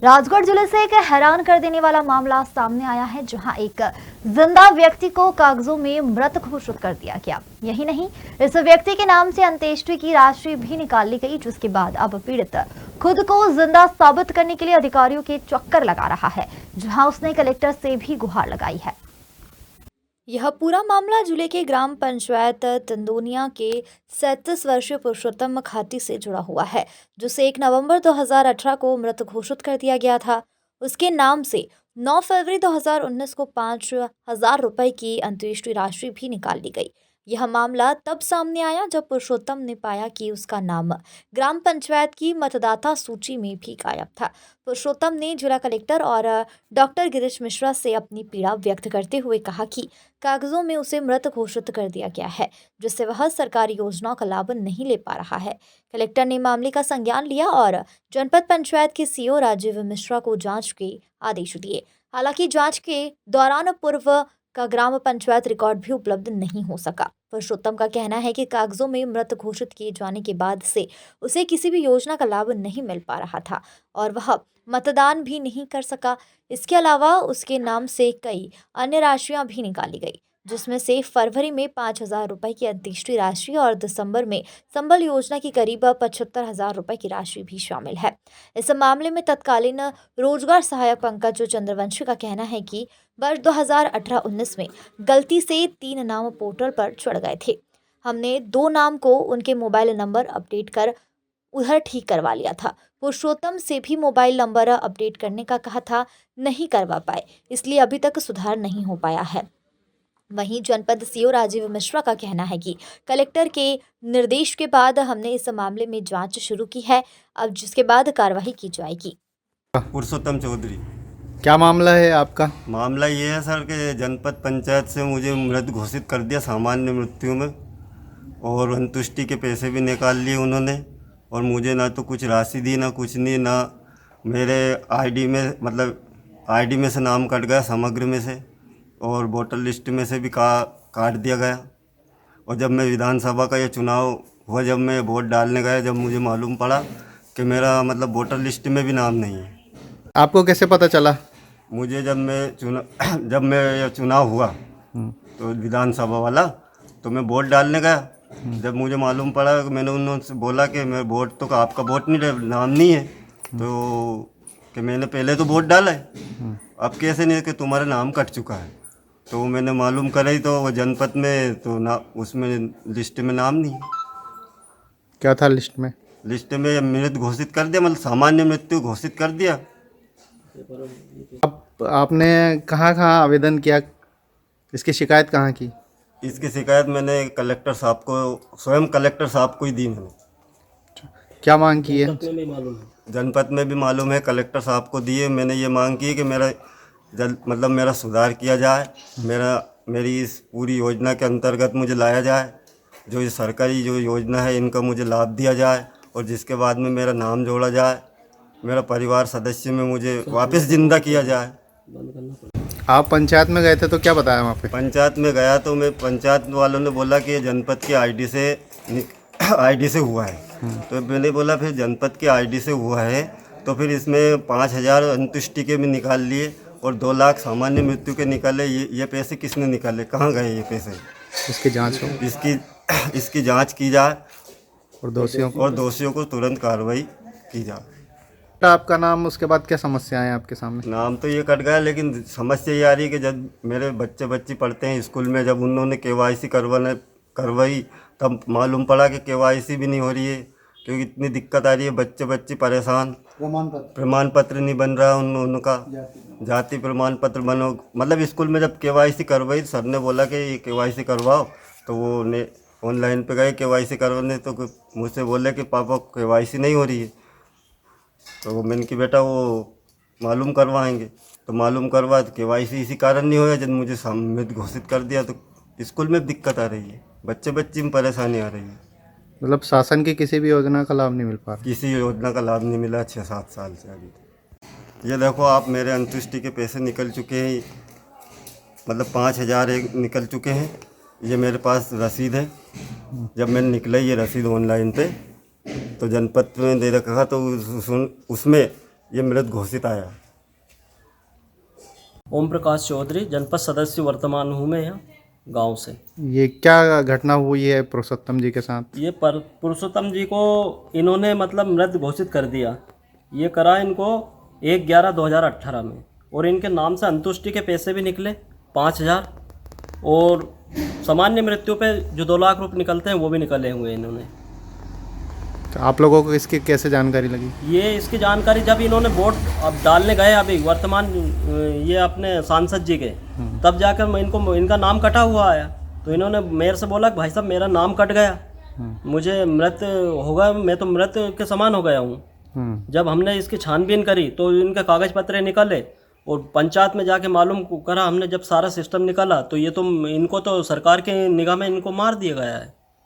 राजगढ़ जिले से एक हैरान कर देने वाला मामला सामने आया है, जहां एक जिंदा व्यक्ति को कागजों में मृत घोषित कर दिया गया। यही नहीं, इस व्यक्ति के नाम से अंत्येष्टि की राशि भी निकाल ली गई, जिसके बाद अब पीड़ित खुद को जिंदा साबित करने के लिए अधिकारियों के चक्कर लगा रहा है, जहां उसने कलेक्टर से भी गुहार लगाई है। यह पूरा मामला जिले के ग्राम पंचायत तंदोनिया के 37 वर्षीय पुरुषोत्तम खाती से जुड़ा हुआ है, जिसे 1 नवंबर 2018 को मृत घोषित कर दिया गया था। उसके नाम से 9 फरवरी 2019 को 5,000 रुपए की अंत्येष्टि राशि भी निकाल ली गई। यह मामला तब सामने आया जब पुरुषोत्तम ने पाया कि उसका नाम ग्राम पंचायत की मतदाता सूची में भी गायब था। पुरुषोत्तम ने जिला कलेक्टर और डॉक्टर गिरीश मिश्रा से अपनी पीड़ा व्यक्त करते हुए कहा कि कागजों में उसे मृत घोषित कर दिया गया है, जिससे वह सरकारी योजनाओं का लाभ नहीं ले पा रहा है। कलेक्टर ने मामले का संज्ञान लिया और जनपद पंचायत के सीओ राजीव मिश्रा को जांच के आदेश दिए। हालांकि जांच के दौरान पूर्व का ग्राम पंचायत रिकॉर्ड भी उपलब्ध नहीं हो सका। पुरुषोत्तम का कहना है कि कागजों में मृत घोषित किए जाने के बाद से उसे किसी भी योजना का लाभ नहीं मिल पा रहा था और वह मतदान भी नहीं कर सका। इसके अलावा उसके नाम से कई अन्य राशियां भी निकाली गई, जिसमें से फरवरी में 5,000 रुपए की अंत्येष्टि राशि और दिसंबर में संबल योजना की करीब 75,000 रुपए की राशि भी शामिल है। इस मामले में तत्कालीन रोजगार सहायक पंकज चंद्रवंशी का कहना है कि वर्ष 2018-19 में गलती से 3 नाम पोर्टल पर चढ़ गए थे। हमने 2 नाम को उनके मोबाइल नंबर अपडेट कर उधर ठीक करवा लिया था। पुरुषोत्तम से भी मोबाइल नंबर अपडेट करने का कहा था, नहीं करवा पाए, इसलिए अभी तक सुधार नहीं हो पाया है। वहीं जनपद सीओ राजीव मिश्रा का कहना है कि कलेक्टर के निर्देश के बाद हमने इस मामले में जांच शुरू की है, अब जिसके बाद कार्रवाई की जाएगी। पुरुषोत्तम चौधरी। क्या मामला है आपका? मामला ये है सर कि जनपद पंचायत से मुझे मृत घोषित कर दिया सामान्य मृत्यु में, और अंत्येष्टि के पैसे भी निकाल लिए उन्होंने, और मुझे ना तो कुछ राशि दी ना कुछ नहीं, ना मेरे आईडी में मतलब आईडी में से नाम कट गया, समग्र में से, और वोटर लिस्ट में से भी काट दिया गया। और जब मैं विधानसभा का ये चुनाव हुआ, जब मैं वोट डालने गया, जब मुझे मालूम पड़ा कि मेरा मतलब वोटर लिस्ट में भी नाम नहीं है। आपको कैसे पता चला? मुझे जब मैं ये चुनाव हुआ तो विधानसभा वाला, तो मैं वोट डालने गया। जब मुझे मालूम पड़ा, मैंने उन्होंने बोला कि मैं वोट तो आपका वोट नहीं, नाम नहीं है, तो कि मैंने पहले तो वोट डाला है, अब कैसे नहीं कि तुम्हारा नाम कट चुका है। तो मैंने मालूम कराई तो वो जनपद में तो ना उसमें लिस्ट में नाम नहीं। क्या था लिस्ट में? लिस्ट में मृत घोषित कर दिया, मतलब सामान्य मृत्यु घोषित कर दिया। आपने कहाँ आवेदन किया? इसकी शिकायत कहाँ की? इसकी शिकायत मैंने कलेक्टर साहब को, स्वयं कलेक्टर साहब को ही दी मैंने। क्या मांग की है? जनपद में भी मालूम है, कलेक्टर साहब को दिए। मैंने ये मांग की है कि मेरा मतलब मेरा सुधार किया जाए, मेरी इस पूरी योजना के अंतर्गत मुझे लाया जाए, जो ये सरकारी जो योजना है इनका मुझे लाभ दिया जाए, और जिसके बाद में मेरा नाम जोड़ा जाए, मेरा परिवार सदस्य में मुझे वापस जिंदा किया जाए। आप पंचायत में गए थे तो क्या बताया वहाँ पे? पंचायत में गया तो मैं पंचायत वालों ने बोला कि ये जनपद की आईडी से हुआ है। तो मैंने बोला फिर जनपद की आईडी से हुआ है तो फिर इसमें 5,000 अंत्येष्टि के भी निकाल लिए और 2 लाख सामान्य मृत्यु के निकाले। ये पैसे किसने निकाले, कहाँ गए ये पैसे? इसकी जांच हो, इसकी जांच की जाए और दोषियों को तुरंत कार्रवाई की जाए। आपका नाम, उसके बाद क्या समस्याएं हैं आपके सामने? नाम तो ये कट गया, लेकिन समस्या ये आ रही है कि जब मेरे बच्चे पढ़ते हैं स्कूल में, जब उन्होंने केवाईसी करवाई तब मालूम पड़ा कि केवाईसी भी नहीं हो रही है, क्योंकि इतनी दिक्कत आ रही है, बच्चे परेशान। प्रमाण पत्र नहीं बन रहा उनका, जाति प्रमाण पत्र बनो। मतलब स्कूल में जब केवाईसी करवाई, सर ने बोला कि ये केवाईसी करवाओ, तो वो ऑनलाइन पे गए केवाईसी करवाने, तो मुझसे बोले कि पापा केवाईसी नहीं हो रही है। तो मैंने कि बेटा वो मालूम करवाएंगे, तो मालूम करवा, तो केवाईसी इसी कारण नहीं होया, जब मुझे मृत घोषित कर दिया। तो स्कूल में दिक्कत आ रही है, बच्चे में परेशानी आ रही है। मतलब शासन की किसी भी योजना का लाभ नहीं मिल पा रहा? किसी योजना का लाभ नहीं मिला 6-7 साल से अभी तक। ये देखो आप, मेरे अंत्येष्टि के पैसे निकल चुके हैं, मतलब 5,000 निकल चुके हैं। ये मेरे पास रसीद है, जब मैंने निकला ये रसीद ऑनलाइन पे, तो जनपद में दे रखा था, तो उसमें ये मृत घोषित आया। ओम प्रकाश चौधरी, जनपद सदस्य वर्तमान हूँ मैं यहाँ गांव से। ये क्या घटना हुई है पुरुषोत्तम जी के साथ? ये पुरुषोत्तम जी को इन्होंने मतलब मृत घोषित कर दिया। ये करा इनको 1/11/2018 में, और इनके नाम से अंतुष्टि के पैसे भी निकले 5,000, और सामान्य मृत्यु पे जो 2 लाख रुपये निकलते हैं वो भी निकले हुए इन्होंने। तो आप लोगों को इसकी कैसे जानकारी लगी? ये इसकी जानकारी जब इन्होंने वोट अब डालने गए अभी वर्तमान ये अपने सांसद जी के, तब जाकर इनका नाम कटा हुआ आया। तो इन्होंने मेयर से बोला कि भाई साहब मेरा नाम कट गया, मुझे मृत होगा, मैं तो मृत के समान हो गया हूँ। जब हमने इसकी छानबीन करी तो इनके कागज पत्र निकले, और पंचायत में जाके मालूम करा हमने, जब सारा सिस्टम निकला तो ये तो इनको तो सरकार के निगाह में इनको मार दिया गया है।